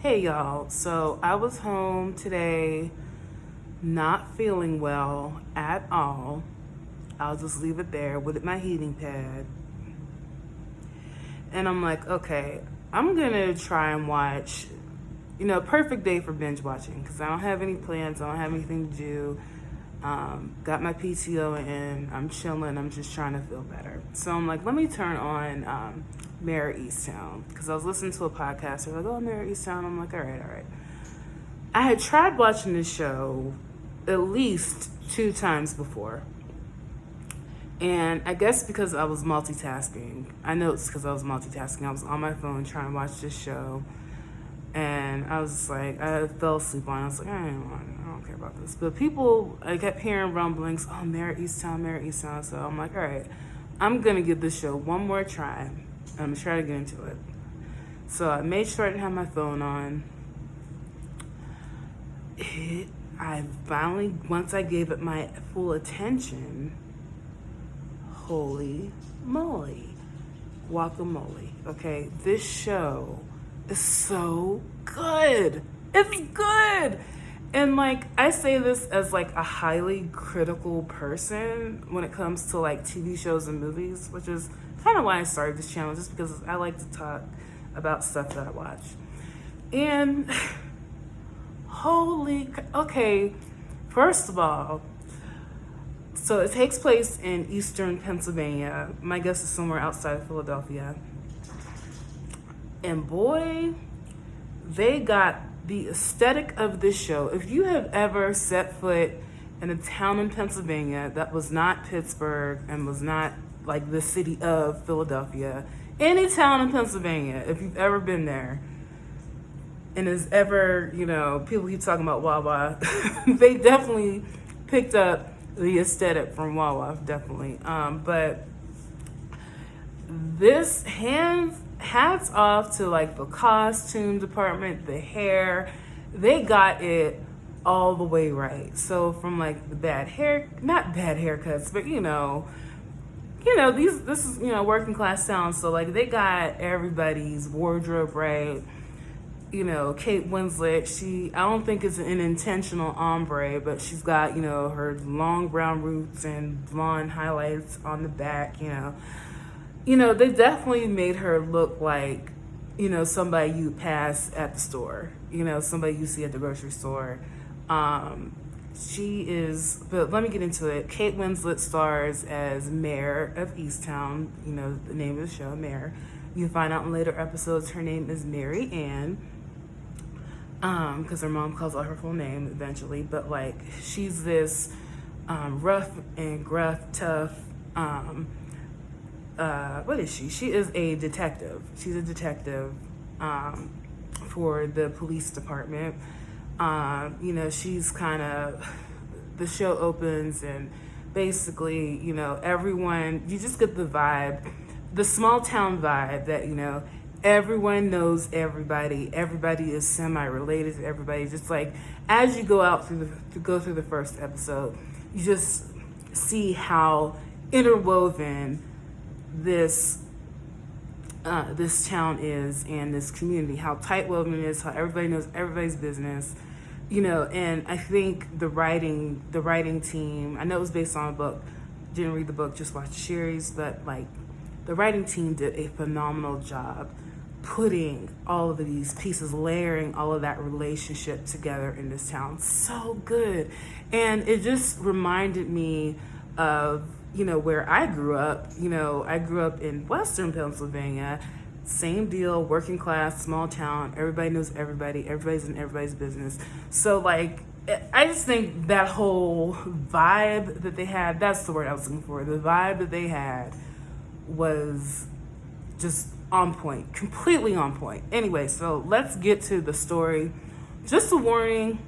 Hey y'all, so I was home today, not feeling well at all. I'll just leave it there with my heating pad. And I'm like, okay, I'm gonna try and watch, perfect day for binge watching because I don't have any plans, I don't have anything to do. Got my PTO in, I'm chilling, I'm just trying to feel better. So I'm like, let me turn on Mare of Easttown because I was listening to a podcast. They're like, oh, Mare of Easttown. I'm like, all right. I had tried watching this show at least 2 times before. And I guess because I was multitasking, I know it's because I was multitasking. I was on my phone trying to watch this show. And I was just like, I fell asleep on it. I was like, I don't care about this. But I kept hearing rumblings, oh, Mare of Easttown. So I'm like, all right, I'm going to give this show one more try. I'm going to try to get into it. So I made sure I didn't have my phone on. I finally, once I gave it my full attention, holy moly, guacamole. Okay, this show is so good. It's good. And I say this as a highly critical person when it comes to TV shows and movies, which is kind of why I started this channel, just because I like to talk about stuff that I watch. And okay, first of all, so it takes place in eastern Pennsylvania. My guess is somewhere outside of Philadelphia. And boy, they got the aesthetic of this show. If you have ever set foot in a town in Pennsylvania that was not Pittsburgh and was not the city of Philadelphia, any town in Pennsylvania, if you've ever been there, and is ever, people keep talking about Wawa, they definitely picked up the aesthetic from Wawa, definitely. But this hats off to the costume department, the hair, they got it all the way right. So from the not bad haircuts, but this is working class town, so they got everybody's wardrobe right. Kate Winslet, I don't think it's an intentional ombre, but she's got, her long brown roots and blonde highlights on the back, they definitely made her look like, somebody you pass at the store, somebody you see at the grocery store. But let me get into it. Kate Winslet stars as Mare of Easttown, the name of the show, Mare. You find out in later episodes her name is Mary Ann, because her mom calls out her full name eventually. But she's this rough and gruff, tough. What is she? She is a detective. She's a detective for the police department. She's kind of, the show opens and basically, everyone, you just get the vibe, the small town vibe that, everyone knows everybody. Everybody is semi-related to everybody. Just as you go through the first episode, you just see how interwoven this town is and this community, how tight woven it is, how everybody knows everybody's business, and I think the writing team, I know it was based on a book, didn't read the book, just watched the series, but the writing team did a phenomenal job putting all of these pieces, layering all of that relationship together in this town. So good. And it just reminded me of where I grew up. I grew up in Western Pennsylvania. Same deal, working class, small town. Everybody knows everybody. Everybody's in everybody's business. So I just think that whole vibe that they had, that's the word I was looking for. The vibe that they had was just on point, completely on point. Anyway, so let's get to the story. Just a warning,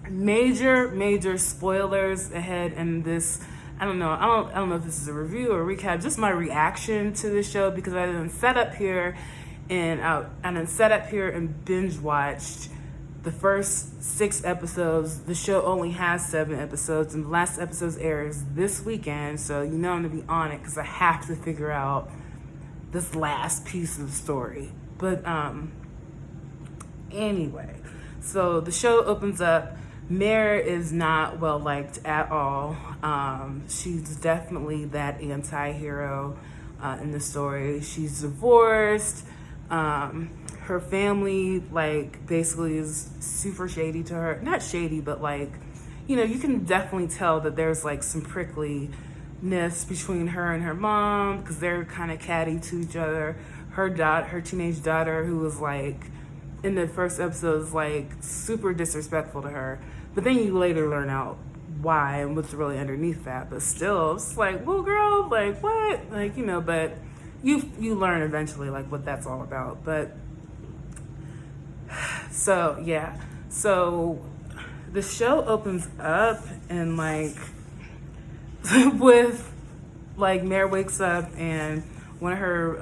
major spoilers ahead in this. I don't know if this is a review or a recap, just my reaction to this show, because I done sat up here and binge watched the first 6 episodes. The show only has 7 episodes, and the last episode airs this weekend, so I'm gonna be on it because I have to figure out this last piece of the story. But Anyway, so the show opens up. Mare is not well liked at all. She's definitely that anti-hero in the story. She's divorced. Her family, like, basically is super shady to her. Not shady, but like, you can definitely tell that there's like some prickliness between her and her mom because they're kind of catty to each other. Her teenage daughter, who was like in the first episode, is like super disrespectful to her. But then you later learn out why and what's really underneath that. But still, it's like, well, girl, like what? Like, but you learn eventually like what that's all about. But so yeah. So the show opens up and like with like Mare wakes up and one of her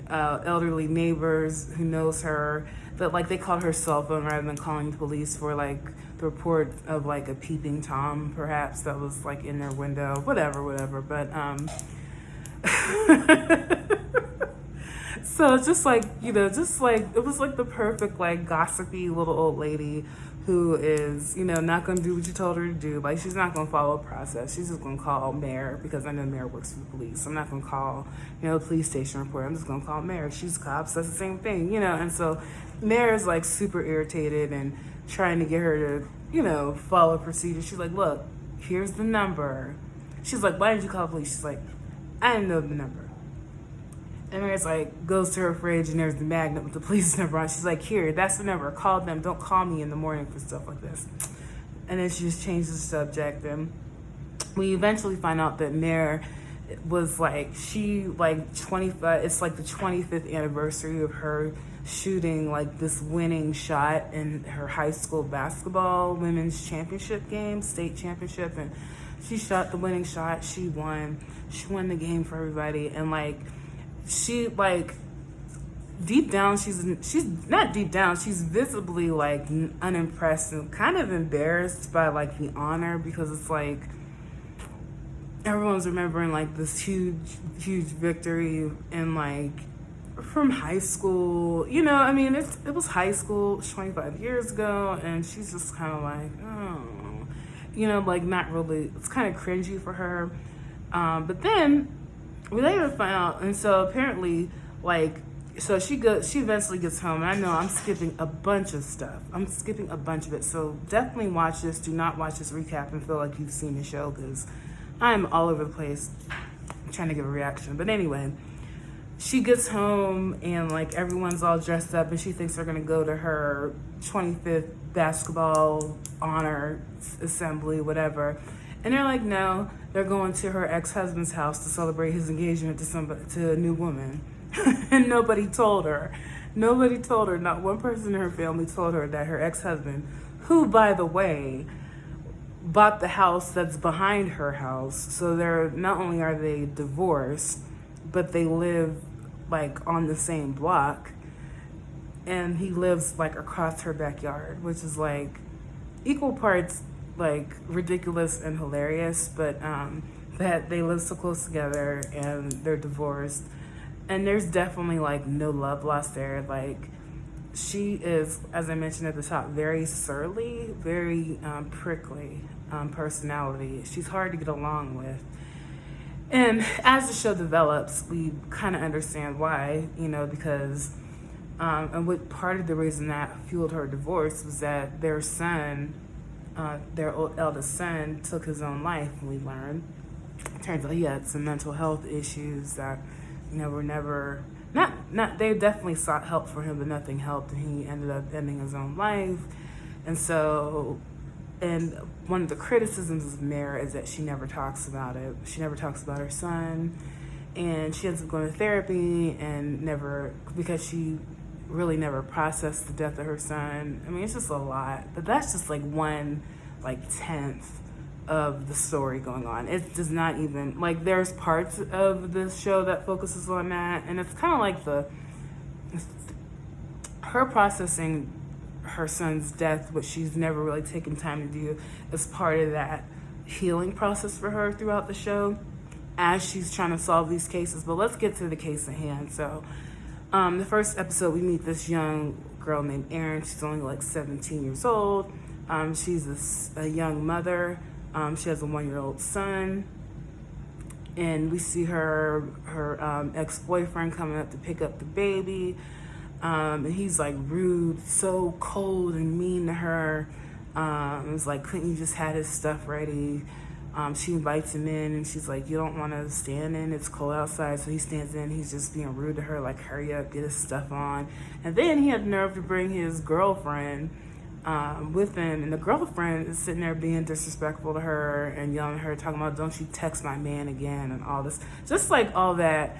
elderly neighbors who knows her, that like they called her cell phone rather than calling the police for like the report of like a peeping Tom perhaps that was like in their window, whatever. But so it's just like, just like it was like the perfect like gossipy little old lady who is, not gonna do what you told her to do. Like, she's not gonna follow a process. She's just gonna call Mare because I know Mare works for the police. I'm not gonna call, the police station report. I'm just gonna call Mare. She's cops. That's the same thing, And so Mare is like super irritated and trying to get her to, follow procedure. She's like, look, here's the number. She's like, why didn't you call the police? She's like, I didn't know the number. And Mary's like, goes to her fridge and there's the magnet with the police number on. She's like, here, that's the number. Call them. Don't call me in the morning for stuff like this. And then she just changes the subject. And we eventually find out that Mare was like, 25, it's like the 25th anniversary of her shooting like this winning shot in her high school basketball women's championship game, state championship. And she shot the winning shot. She won the game for everybody. And like, she like deep down she's not deep down, she's visibly like unimpressed and kind of embarrassed by like the honor, because it's like everyone's remembering like this huge victory and like from high school, I mean it was high school, it was 25 years ago, and she's just kind of like, oh, like not really, it's kind of cringy for her. But then we later find out, and so apparently, like, so she eventually gets home, and I know I'm skipping a bunch of stuff. I'm skipping a bunch of it, so definitely watch this. Do not watch this recap and feel like you've seen the show, because I'm all over the place trying to give a reaction. But anyway, she gets home, and, like, everyone's all dressed up, and she thinks they're going to go to her 25th basketball honor assembly, whatever. And they're like, no, they're going to her ex-husband's house to celebrate his engagement to a new woman. And nobody told her. Not one person in her family told her that her ex-husband, who, by the way, bought the house that's behind her house. So not only are they divorced, but they live like on the same block. And he lives like across her backyard, which is like equal parts like ridiculous and hilarious, but that they live so close together and they're divorced, and there's definitely like no love lost there. Like, she is, as I mentioned at the top, very surly, very prickly personality. She's hard to get along with, and as the show develops, we kind of understand why, because and what part of the reason that fueled her divorce was that their son, their eldest son, took his own life. We learned. Turns out he had some mental health issues that, were never not. They definitely sought help for him, but nothing helped, and he ended up ending his own life. And so, and one of the criticisms of Mare is that she never talks about it. She never talks about her son, and she ends up going to therapy and because she really never processed the death of her son. I mean, it's just a lot, but that's just like 1/10 of the story going on. It does not even, like, there's parts of the show that focuses on that, and it's kind of like her processing her son's death, which she's never really taken time to do, is part of that healing process for her throughout the show as she's trying to solve these cases. But let's get to the case at hand. So the first episode, we meet this young girl named Erin. She's only like 17 years old. She's a young mother. She has a 1-year-old son. And we see her ex-boyfriend coming up to pick up the baby. And he's like rude, so cold and mean to her. It was like, couldn't you just have his stuff ready? She invites him in and she's like, you don't want to stand in, it's cold outside. So he stands in, he's just being rude to her, like, hurry up, get his stuff on. And then he had the nerve to bring his girlfriend with him, and the girlfriend is sitting there being disrespectful to her and yelling at her, talking about, don't you text my man again, and all this, just like all that.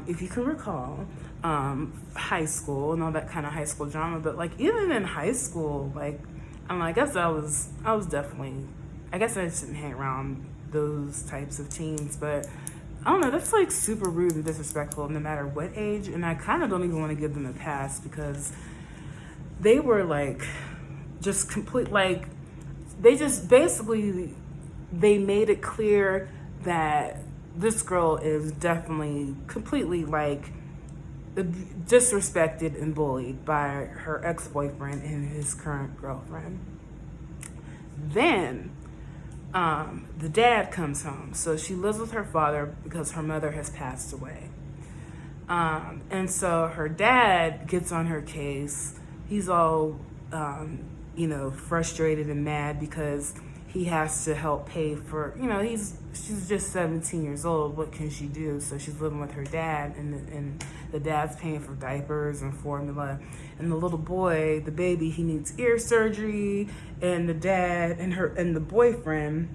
If you can recall, high school and all that kind of high school drama. But like, even in high school, like, I guess I was definitely, I guess I shouldn't hang around those types of teens, but I don't know, that's like super rude and disrespectful no matter what age. And I kind of don't even want to give them a pass, because they were like just complete, like, they just basically, they made it clear that this girl is definitely completely like disrespected and bullied by her ex-boyfriend and his current girlfriend. Then the dad comes home. So she lives with her father because her mother has passed away. And so her dad gets on her case. He's all, frustrated and mad because he has to help pay for, she's just 17 years old. What can she do? So she's living with her dad, and the dad's paying for diapers and formula. And the little boy, the baby, he needs ear surgery. And the dad and the boyfriend,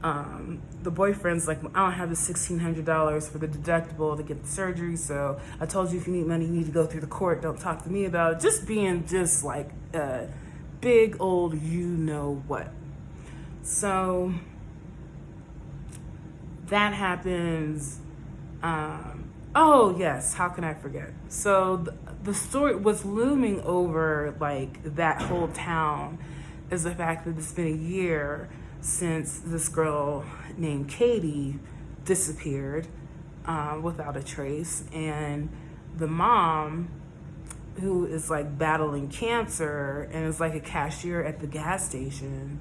the boyfriend's like, I don't have the $1,600 for the deductible to get the surgery. So I told you, if you need money, you need to go through the court. Don't talk to me about it. Just being just like a big old you-know-what. So that happens. Oh, yes. How can I forget? So the story was looming over like that whole town is the fact that it's been a year since this girl named Katie disappeared without a trace. And the mom, who is like battling cancer and is like a cashier at the gas station,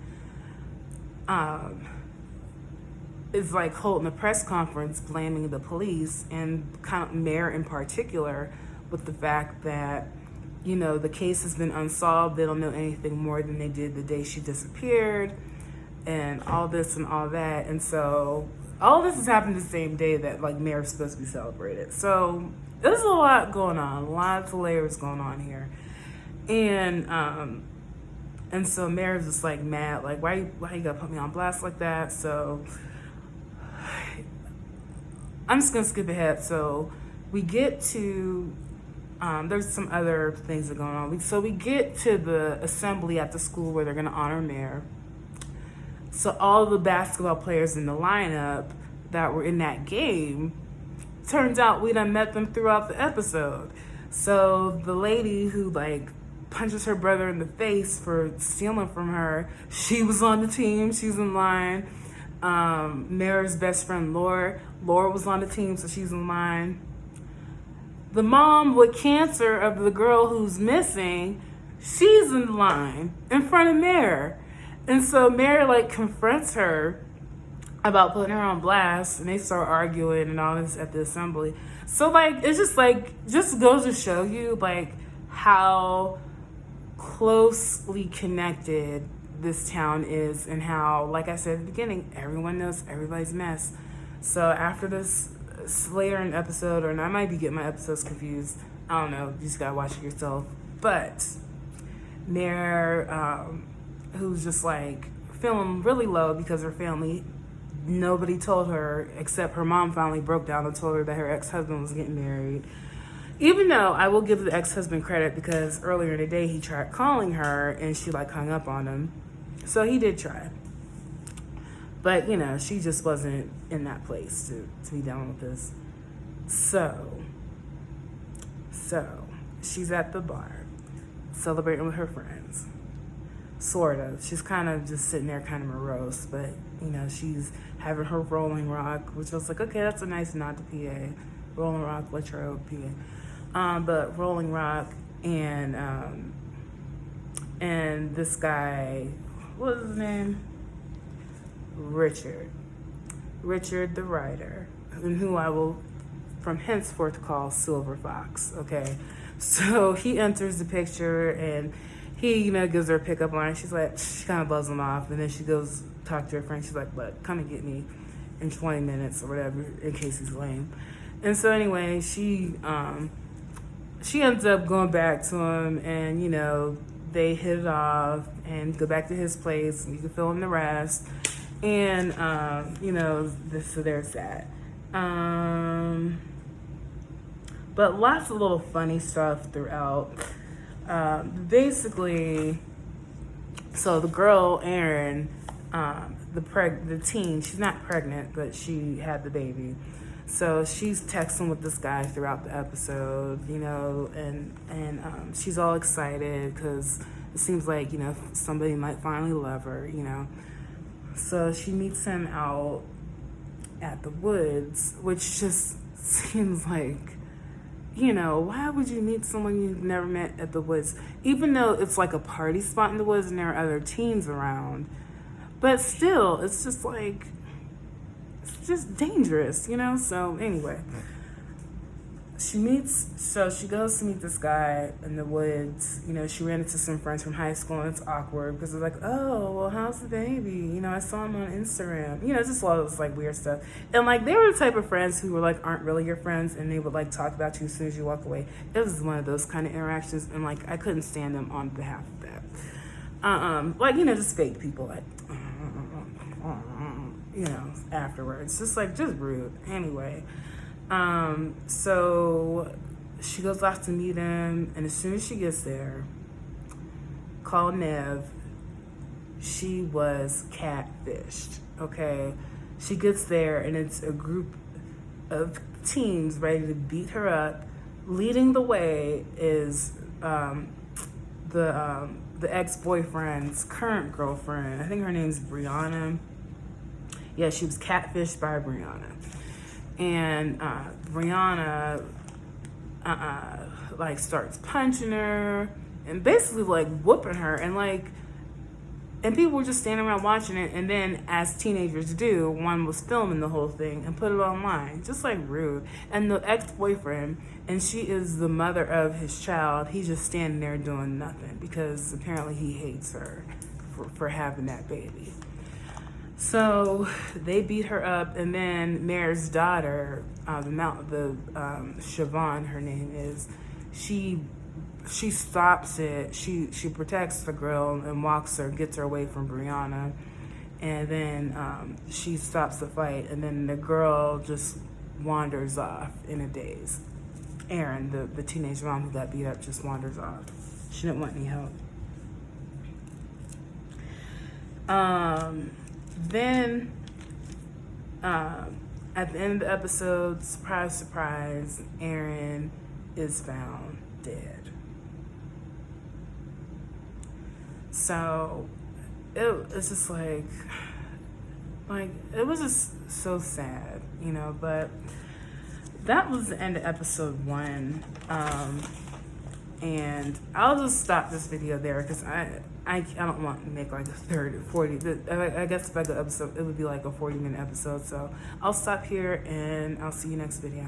is like holding a press conference blaming the police and kind of Mare in particular, with the fact that, the case has been unsolved. They don't know anything more than they did the day she disappeared, and all this and all that. And so all this has happened the same day that like Mare's supposed to be celebrated. So there's a lot going on, lots of layers going on here. And so Mare's just like mad, like, why you gotta put me on blast like that? So I'm just gonna skip ahead. So we get to, there's some other things that are going on. So we get to the assembly at the school where they're gonna honor Mare. So all the basketball players in the lineup that were in that game, turns out we done met them throughout the episode. So the lady who like punches her brother in the face for stealing from her, she was on the team, she's in line. Mare's best friend Laura was on the team, so she's in line. The mom with cancer of the girl who's missing, she's in line in front of Mare. And so Mare like confronts her about putting her on blast, and they start arguing and all this at the assembly. So like, it's just like, just goes to show you like how closely connected this town is, and how, like I said at the beginning, everyone knows everybody's mess. So after this, later in the episode, or I might be getting my episodes confused, I don't know, you just gotta watch it yourself. But Mare, who's just like feeling really low because her family, nobody told her except her mom finally broke down and told her that her ex-husband was getting married. Even though I will give the ex-husband credit, because earlier in the day he tried calling her and she like hung up on him. So he did try. But she just wasn't in that place to be dealing with this. So she's at the bar celebrating with her friends. Sort of. She's kind of just sitting there kind of morose, but she's having her Rolling Rock, which I was like, okay, that's a nice nod to PA. Rolling Rock, Latrobe, PA. But Rolling Rock and this guy, what was his name? Richard the writer, and who I will from henceforth call Silver Fox. Okay, so he enters the picture and he, gives her a pickup line. She's like, she kind of buzzes him off, and then she goes talk to her friend. She's like, "But come and get me in 20 minutes or whatever, in case he's lame." And so anyway, she ends up going back to him, and they hit it off and go back to his place, and you can fill in the rest. And so there's that. But lots of little funny stuff throughout. Basically, so the girl Erin, the teen, she's not pregnant, but she had the baby. So she's texting with this guy throughout the episode, and she's all excited because it seems like, somebody might finally love her, So she meets him out at the woods, which just seems like, why would you meet someone you've never met at the woods? Even though it's like a party spot in the woods and there are other teens around. But still, it's just like, it's just dangerous, So anyway, she goes to meet this guy in the woods. She ran into some friends from high school, and it's awkward because they're like, "Oh, well, how's the baby? I saw him on Instagram." Just a lot of this like weird stuff. And like they were the type of friends who were like aren't really your friends, and they would like talk about you as soon as you walk away. It was one of those kind of interactions, and like I couldn't stand them on behalf of that. Just fake people like, afterwards, just rude. Anyway. So she goes off to meet him, and as soon as she gets there, call Nev, she was catfished, okay? She gets there, and it's a group of teens ready to beat her up. Leading the way is the ex-boyfriend's current girlfriend. I think her name's Brianna. Yeah, she was catfished by Brianna. And Brianna starts punching her and basically whooping her, and people were just standing around watching it. And then, as teenagers do, one was filming the whole thing and put it online, just rude. And the ex-boyfriend, and she is the mother of his child, he's just standing there doing nothing because apparently he hates her for having that baby. So they beat her up, and then Mare's daughter, Siobhan, her name is, she stops it. She protects the girl and walks her, gets her away from Brianna, and then she stops the fight, and then the girl just wanders off in a daze. Erin, the teenage mom who got beat up, just wanders off. She didn't want any help. Then, at the end of the episode, surprise, surprise, Erin is found dead. So, it's just it was just so sad, but that was the end of episode 1. And I'll just stop this video there because I don't want to make a 40. I guess if I go episode, it would be a 40-minute episode. So I'll stop here and I'll see you next video.